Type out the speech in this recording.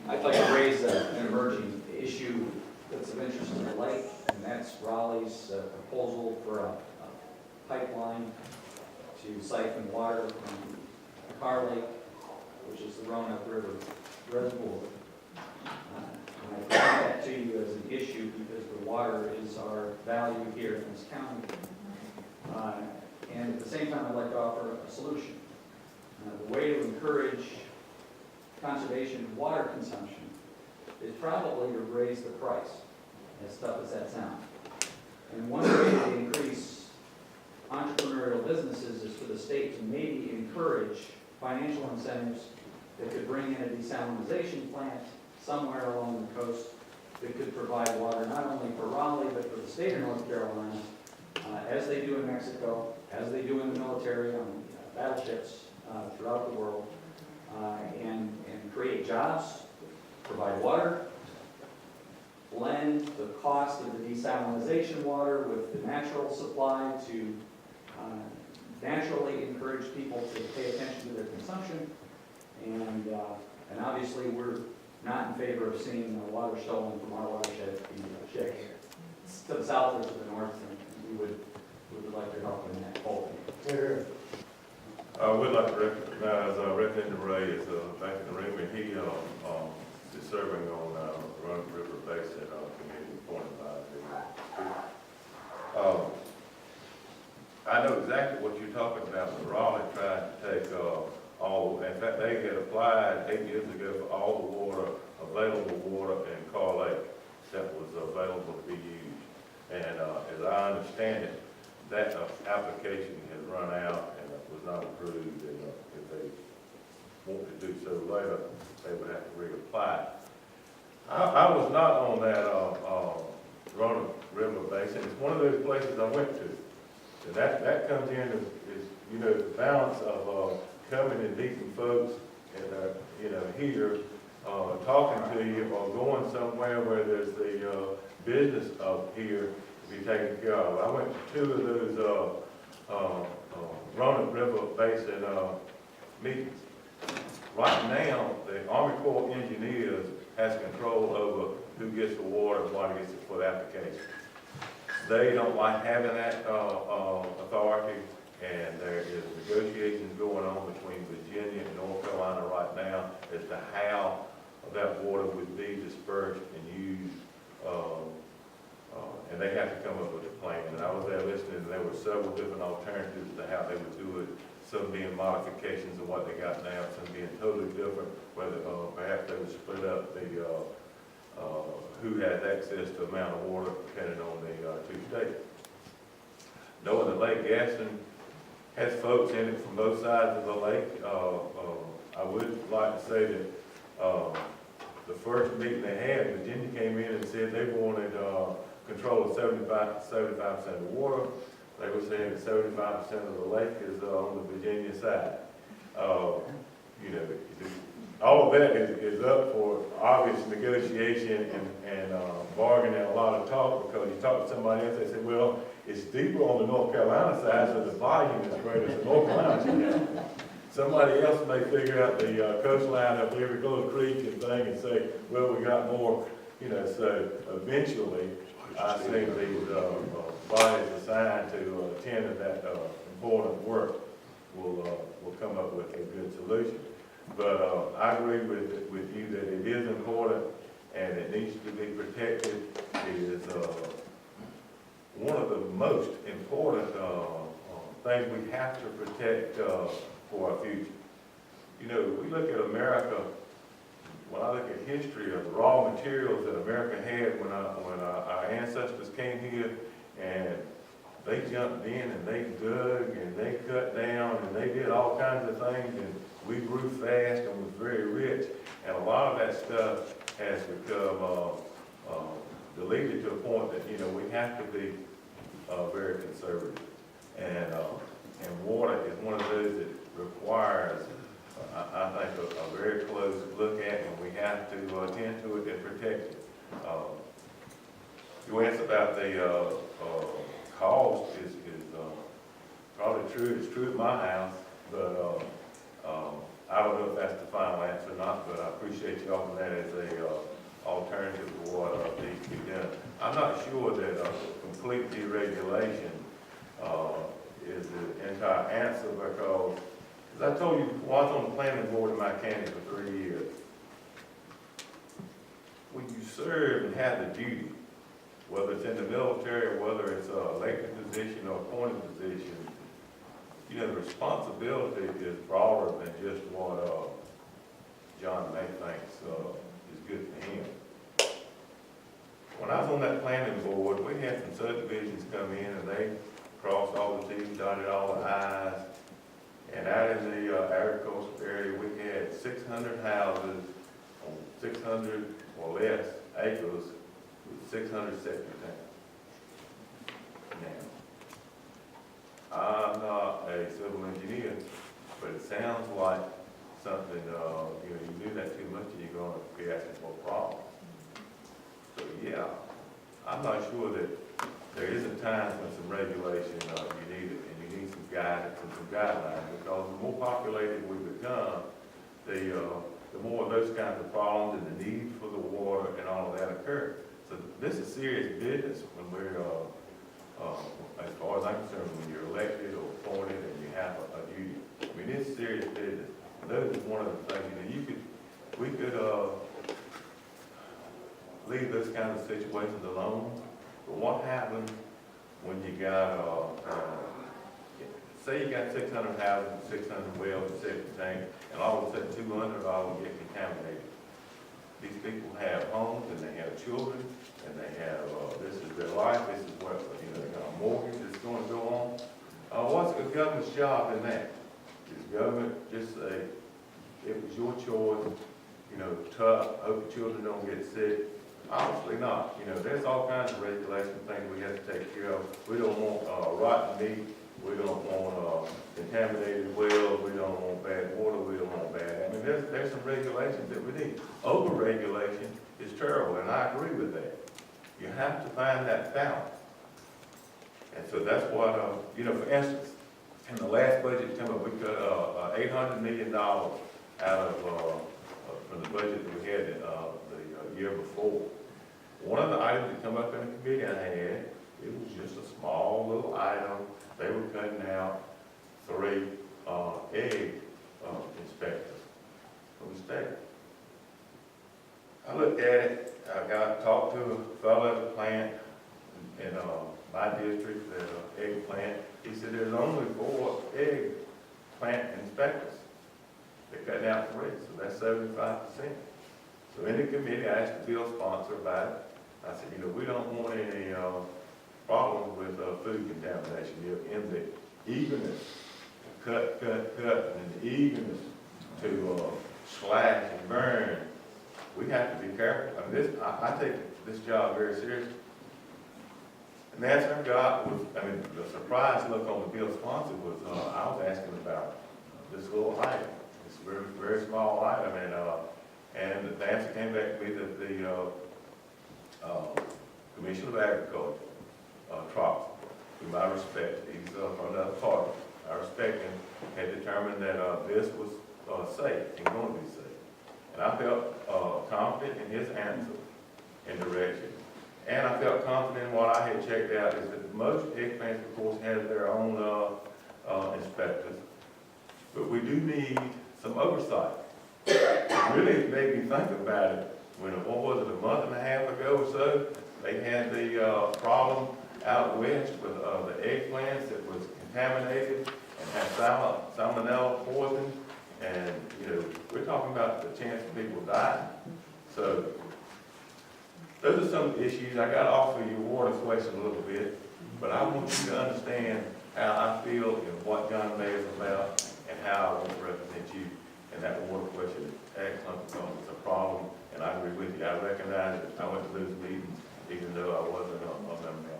I'd like to raise an emerging issue that's of interest to the lake, and that's Raleigh's proposal for a pipeline to siphon water from Kerr Lake, which is the Roanoke River reservoir. And I present that to you as an issue because the water is our value here in this county. And at the same time, I'd like to offer a solution. The way to encourage conservation of water consumption is probably to raise the price, as tough as that sounds. And one way to increase entrepreneurial businesses is for the state to maybe encourage financial incentives that could bring in a desalinization plant somewhere along the coast that could provide water not only for Raleigh but for the state of North Carolina, as they do in Mexico, as they do in the military on battleships throughout the world, and create jobs, provide water, blend the cost of the desalinization water with the natural supply to naturally encourage people to pay attention to their consumption. And obviously we're not in favor of seeing water stolen from our watershed to the south or to the north, and we would like to help in that whole thing. I would like to recognize Representative Ray is back in the room, and he is serving on the Roanoke River Basin Committee appointed by the I know exactly what you're talking about when Raleigh tried to take in fact, they had applied 8 years ago for all the water, available water in Kerr Lake that was available to be used. And as I understand it, that application has run out and was not approved, and if they want to do so later, they would have to reapply. I was not on that Roanoke River Basin. It's one of those places I went to. And that comes in as you know, the balance of coming and meeting folks and here talking to you or going somewhere where there's the business of here to be taken care of. I went to 2 of those Roanoke River Basin meetings. Right now, the Army Corps of Engineers has control over who gets the water and what gets it for the application. They don't like having that authority, and there is negotiations going on between Virginia and North Carolina right now as to how that water would be dispersed and used, and they have to come up with a plan. And I was there listening, and there were several different alternatives to how they would do it, some being modifications of what they got now, some being totally different, whether perhaps they would split up the who has access to amount of water depending on the 2 states. Knowing that Lake Gaston has folks in it from both sides of the lake, I would like to say that the first meeting they had, Virginia came in and said they wanted control of 75% of the water. They were saying that 75% of the lake is on the Virginia side. All of that is up for obvious negotiation and bargaining and a lot of talk, because you talk to somebody else, they say, well, it's deeper on the North Carolina side, so the volume is greater, so North Carolina should have. Somebody else may figure out the coastline up every little creek and thing and say, well, we got more, so eventually, I think these bodies assigned to attend to that important work will come up with a good solution. But I agree with you that it is important and it needs to be protected. It is one of the most important things we have to protect for our future. We look at America, when I look at history of the raw materials that America had when our ancestors came here, and they jumped in and they dug and they cut down and they did all kinds of things, and we grew fast and was very rich, and a lot of that stuff has become deleted to a point that we have to be very conservative, and water is one of those that requires I think a very close look at, and we have to attend to it and protect it. You asked about the cost is probably true. It's true at my house, but I don't know if that's the final answer or not, but I appreciate you offering that as a, alternative to what, needs to be done. I'm not sure that, complete deregulation, is the entire answer because, as I told you before, I was on the planning board in my county for 3 years. When you serve and have the duty, whether it's in the military, whether it's a elected position or appointed position, you know, the responsibility is broader than just what, John May thinks, is good for him. When I was on that planning board, we had some subdivisions come in and they crossed all the T's, dotted all the I's. And out in the agricultural area, we had 600 houses on 600 or less acres with 600 septic tanks. Now, I'm not a civil engineer, but it sounds like something, you know, you do that too much and you're going to be asking for problems. So yeah, I'm not sure that there isn't times when some regulation, you need it, and you need some guidance and some guidelines, because the more populated we become, the more those kinds of problems and the need for the water and all of that occur. So this is serious business when we're, as far as I'm concerned, when you're elected or appointed and you have a duty. I mean, it's serious business. And those is one of the things, you know, we could leave those kinds of situations alone. But what happens when you got, say you got 600 houses, 600 wells, and septic tanks, and all of a sudden 200 all get contaminated. These people have homes and they have children and they have, this is their life, this is what, you know, they got a mortgage that's going to go on. What's the government's job in that? Is government just say, it was your choice, you know, tough, hope the children don't get sick? Obviously not. You know, there's all kinds of regulation things we have to take care of. We don't want rotten meat. We don't want contaminated wells. We don't want bad water. We don't want bad. I mean, there's some regulations that we need. Over-regulation is terrible, and I agree with that. You have to find that balance. And so that's what, you know, for instance, in the last budget come up, we cut $800 million out of from the budget that we had the year before. One of the items that come up in the committee I had, it was just a small little item. They were cutting out 3 egg inspectors from the state. I looked at it, I talked to a fellow at the plant in my district, the egg plant. He said there's only 4 egg plant inspectors. They're cutting out 3, so that's 75%. So in the committee, I asked the bill sponsor about it. I said, you know, we don't want any problems with food contamination. You know, in the eagerness to cut, and the eagerness to slash and burn, we have to be careful. I mean, I take this job very seriously. And the answer I got was, I mean, the surprise look on the bill sponsor was, I was asking about this little item, this very, very small item, and the answer came back to me that the Commission of Agriculture, Troxel, whom I respect, he's from another party, I respect him, had determined that this was safe and going to be safe. And I felt confident in his answer and direction. And I felt confident in what I had checked out is that most egg plants, of course, have their own inspectors. But we do need some oversight. It really made me think about it when, what was it, a month and a half ago or so, they had the problem out west with the eggplants that was contaminated and had salmonella poison. And, you know, we're talking about the chance of people dying. So those are some issues. I got off of your water question a little bit, but I want you to understand how I feel and what John May is about and how I want to represent you. And that water question is excellent because it's a problem, and I agree with you. I recognize that I went to those meetings even though I wasn't a member.